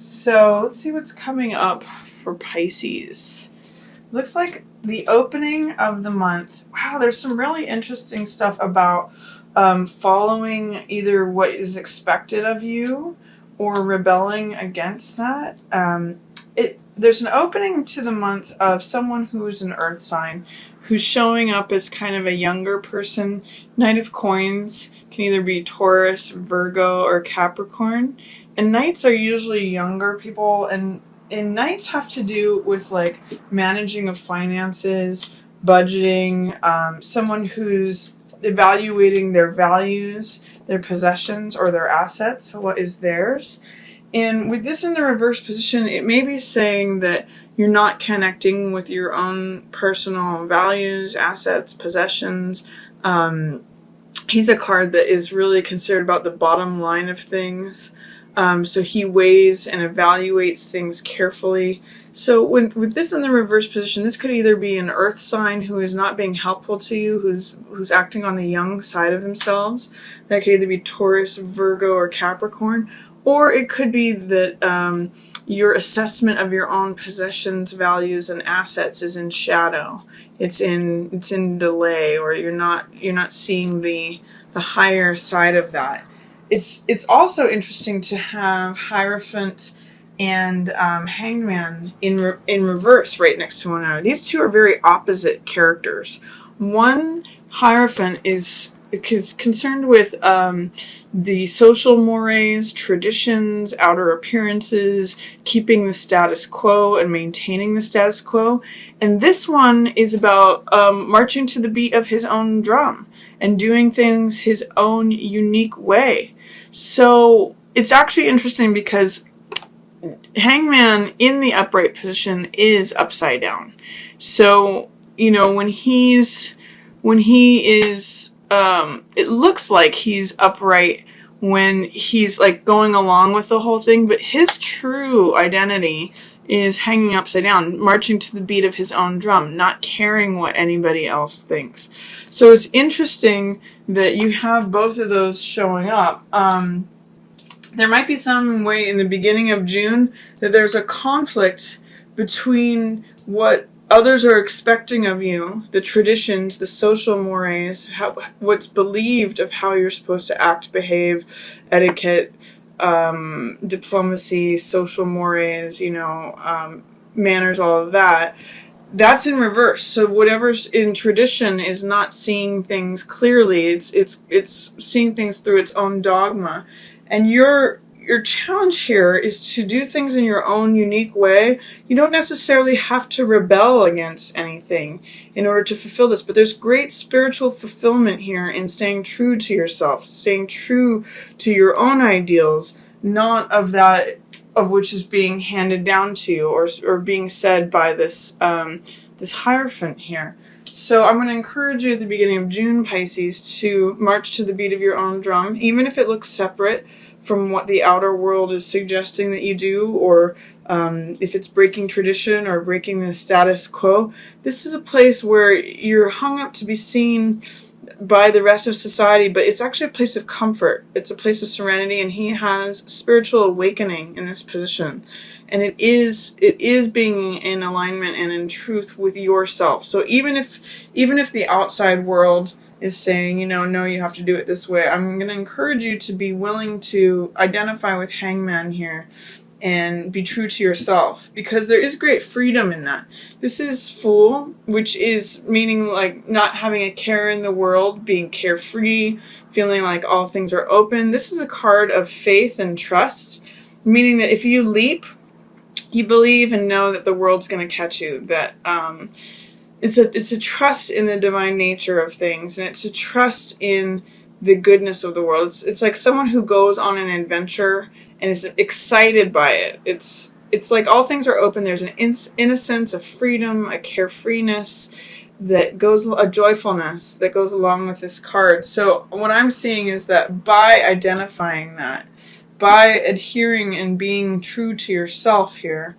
So let's see what's coming up for Pisces. Looks like the opening of the month. Wow, there's some really interesting stuff about following either what is expected of you or rebelling against that. There's an opening to the month of someone who's an earth sign who's showing up as kind of a younger person. Knight of Coins can either be Taurus, Virgo, or Capricorn. And knights are usually younger people, and knights have to do with like managing of finances, budgeting, someone who's evaluating their values, their possessions, or their assets, what is theirs. And with this in the reverse position, it may be saying that you're not connecting with your own personal values, assets, possessions. He's a card that is really concerned about the bottom line of things. So he weighs and evaluates things carefully. So with this in the reverse position, this could either be an earth sign who is not being helpful to you, who's acting on the young side of themselves. That could either be Taurus, Virgo, or Capricorn. Or it could be that your assessment of your own possessions, values, and assets is in shadow. It's in delay, or you're not seeing the higher side of that. It's also interesting to have Hierophant and Hangman in reverse right next to one another. These two are very opposite characters. One, Hierophant, is concerned with the social mores, traditions, outer appearances, keeping the status quo and maintaining the status quo. And this one is about marching to the beat of his own drum and doing things his own unique way. So it's actually interesting because Hangman in the upright position is upside down. So, when he is, it looks like he's upright when he's like going along with the whole thing, but his true identity is hanging upside down, marching to the beat of his own drum, not caring what anybody else thinks. So it's interesting that you have both of those showing up. There might be some way in the beginning of June that there's a conflict between what others are expecting of you, the traditions, the social mores, what's believed of how you're supposed to act, behave, etiquette, diplomacy, social mores, manners, all of that. That's in reverse. So whatever's in tradition is not seeing things clearly. It's seeing things through its own dogma. And your challenge here is to do things in your own unique way. You don't necessarily have to rebel against anything in order to fulfill this, but there's great spiritual fulfillment here in staying true to yourself, staying true to your own ideals, not of that of which is being handed down to you or being said by this Hierophant here. So I'm going to encourage you at the beginning of June, Pisces, to march to the beat of your own drum, even if it looks separate from what the outer world is suggesting that you do, or if it's breaking tradition or breaking the status quo. This is a place where you're hung up to be seen by the rest of society, but it's actually a place of comfort. It's a place of serenity, and he has spiritual awakening in this position. And it is being in alignment and in truth with yourself. So even if the outside world is saying, no, you have to do it this way, I'm going to encourage you to be willing to identify with Hangman here and be true to yourself, because there is great freedom in that. This is Fool, which is meaning like not having a care in the world, being carefree, feeling like all things are open. This is a card of faith and trust, meaning that if you leap, you believe and know that the world's going to catch you, that it's a trust in the divine nature of things, and it's a trust in the goodness of the world. It's like someone who goes on an adventure and is excited by it. It's like all things are open. There's an innocence, a freedom, a carefreeness a joyfulness that goes along with this card. So what I'm seeing is that by identifying that, by adhering and being true to yourself here,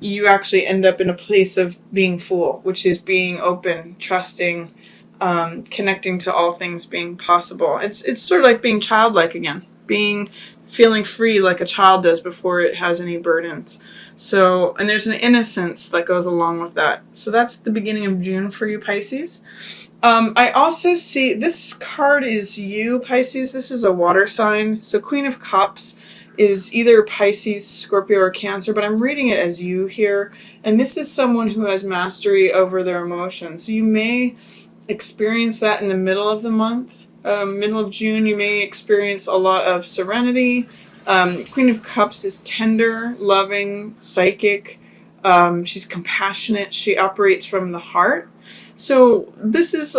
you actually end up in a place of being Fool, which is being open, trusting, connecting to all things being possible. It's sort of like being childlike again, being feeling free like a child does before it has any burdens. So, and there's an innocence that goes along with that. So that's the beginning of June for you, Pisces. I also see this card is you, Pisces. This is a water sign. So Queen of Cups is either Pisces, Scorpio, or Cancer, but I'm reading it as you here. And this is someone who has mastery over their emotions. So you may experience that in the middle of the month. Middle of June, you may experience a lot of serenity. Queen of Cups is tender, loving, psychic. She's compassionate. She operates from the heart. So this is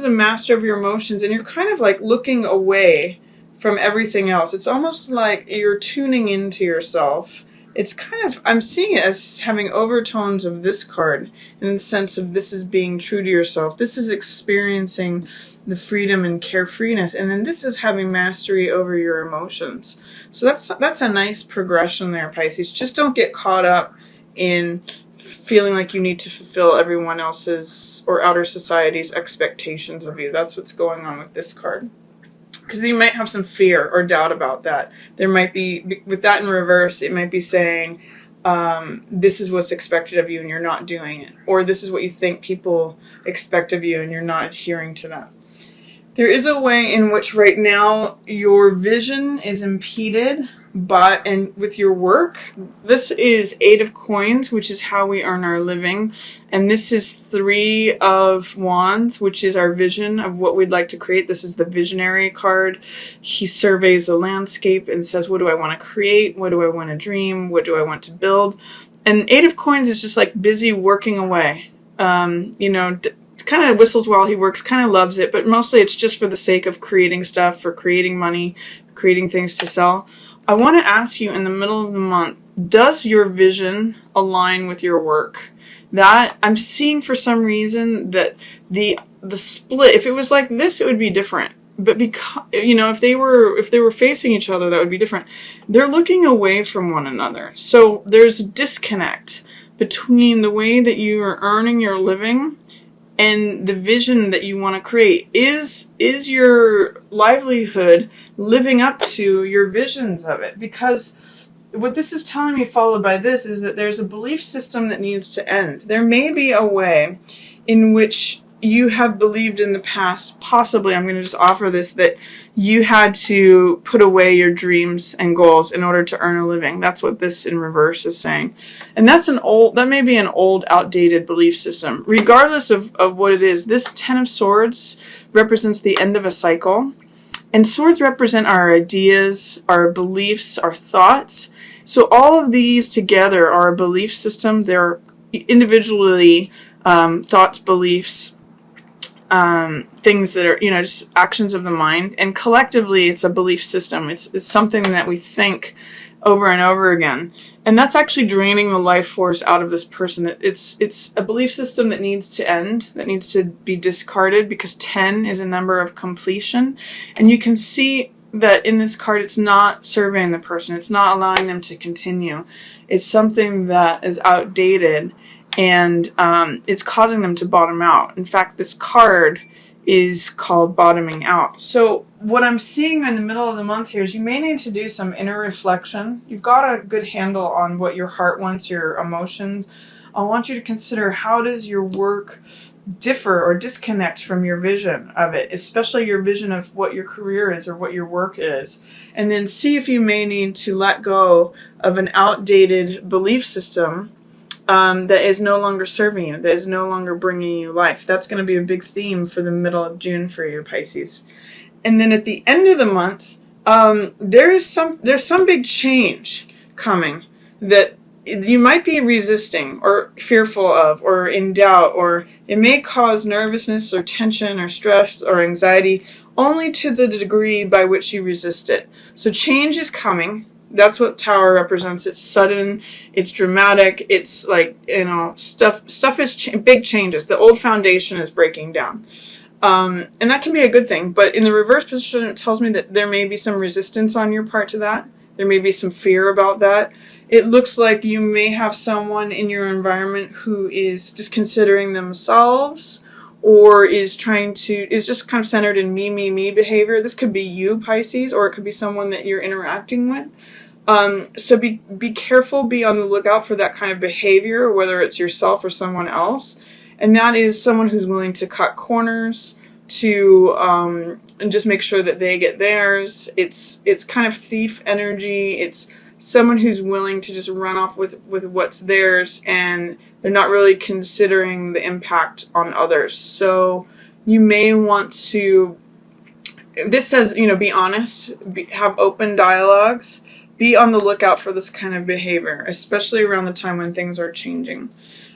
a master of your emotions, and you're kind of like looking away from everything else. It's almost like you're tuning into yourself. It's kind of, I'm seeing it as having overtones of this card in the sense of this is being true to yourself. This is experiencing the freedom and carefreeness. And then this is having mastery over your emotions. So that's a nice progression there, Pisces. Just don't get caught up in feeling like you need to fulfill everyone else's or outer society's expectations of you. That's what's going on with this card. Because you might have some fear or doubt about that. There might be, with that in reverse, it might be saying, this is what's expected of you and you're not doing it. Or this is what you think people expect of you and you're not adhering to that. There is a way in which right now your vision is impeded and with your work. This is 8 of Coins, which is how we earn our living. And this is 3 of Wands, which is our vision of what we'd like to create. This is the visionary card. He surveys the landscape and says, what do I want to create? What do I want to dream? What do I want to build? And 8 of Coins is just like busy working away. Kind of whistles while he works, kind of loves it, but mostly it's just for the sake of creating stuff, for creating money, creating things to sell. I want to ask you in the middle of the month, does your vision align with your work? That I'm seeing for some reason that the split, if it was like this, it would be different. But because, if they were facing each other, that would be different. They're looking away from one another. So there's a disconnect between the way that you are earning your living and the vision that you want to create. Is your livelihood living up to your visions of it? Because what this is telling me, followed by this, is that there's a belief system that needs to end. There may be a way in which you have believed in the past, possibly, I'm going to just offer this, that you had to put away your dreams and goals in order to earn a living. That's what this in reverse is saying. And that may be an old, outdated belief system. Regardless of what it is, this 10 of Swords represents the end of a cycle. And swords represent our ideas, our beliefs, our thoughts. So all of these together are a belief system. They're individually thoughts, beliefs, things that are, just actions of the mind. And collectively, it's a belief system. It's something that we think over and over again. And that's actually draining the life force out of this person. It's a belief system that needs to end, that needs to be discarded, because 10 is a number of completion. And you can see that in this card, it's not surveying the person. It's not allowing them to continue. It's something that is outdated, and it's causing them to bottom out. In fact, this card is called bottoming out. So what I'm seeing in the middle of the month here is you may need to do some inner reflection. You've got a good handle on what your heart wants, your emotion. I want you to consider, how does your work differ or disconnect from your vision of it, especially your vision of what your career is or what your work is. And then see if you may need to let go of an outdated belief system that is no longer serving you, that is no longer bringing you life. That's going to be a big theme for the middle of June for you, Pisces. And then at the end of the month, there's some big change coming that you might be resisting or fearful of or in doubt, or it may cause nervousness or tension or stress or anxiety only to the degree by which you resist it. So change is coming. That's what Tower represents. It's sudden, it's dramatic, it's like, stuff is big changes. The old foundation is breaking down. And that can be a good thing. But in the reverse position, it tells me that there may be some resistance on your part to that. There may be some fear about that. It looks like you may have someone in your environment who is just considering themselves or is just kind of centered in me behavior. This could be you, Pisces, or it could be someone that you're interacting with. So be careful, be on the lookout for that kind of behavior, whether it's yourself or someone else. And that is someone who's willing to cut corners, to and just make sure that they get theirs. It's kind of thief energy. It's someone who's willing to just run off with what's theirs, and they're not really considering the impact on others. So you may want to, this says, be honest, have open dialogues, be on the lookout for this kind of behavior, especially around the time when things are changing.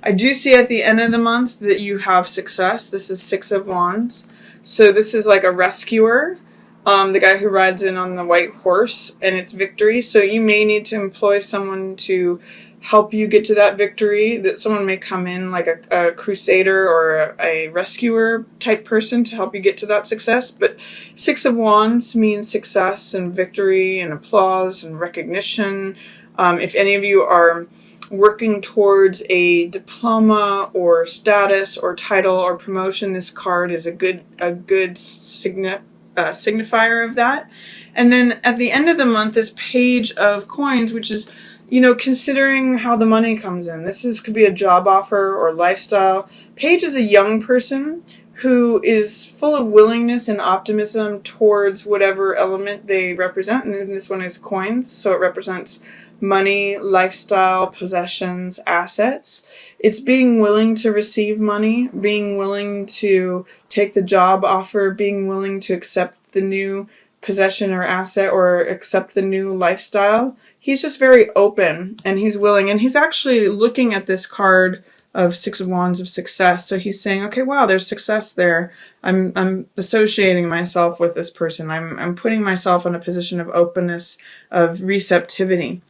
I do see at the end of the month that you have success. This is Six of Wands. So this is like a rescuer, the guy who rides in on the white horse, and it's victory. So you may need to employ someone to help you get to that victory, that someone may come in like a crusader or a rescuer type person to help you get to that success. But Six of Wands means success and victory and applause and recognition. If any of you are working towards a diploma or status or title or promotion, this card is a good signifier of that. And then at the end of the month, this Page of Coins, which is, considering how the money comes in. Could be a job offer or lifestyle. Page is a young person who is full of willingness and optimism towards whatever element they represent. And then this one is coins, so it represents money, lifestyle, possessions, assets. It's being willing to receive money, being willing to take the job offer, being willing to accept the new possession or asset or accept the new lifestyle. He's just very open and he's willing, and he's actually looking at this card of Six of Wands of success. So he's saying, okay, wow, there's success there. I'm associating myself with this person. I'm putting myself in a position of openness, of receptivity.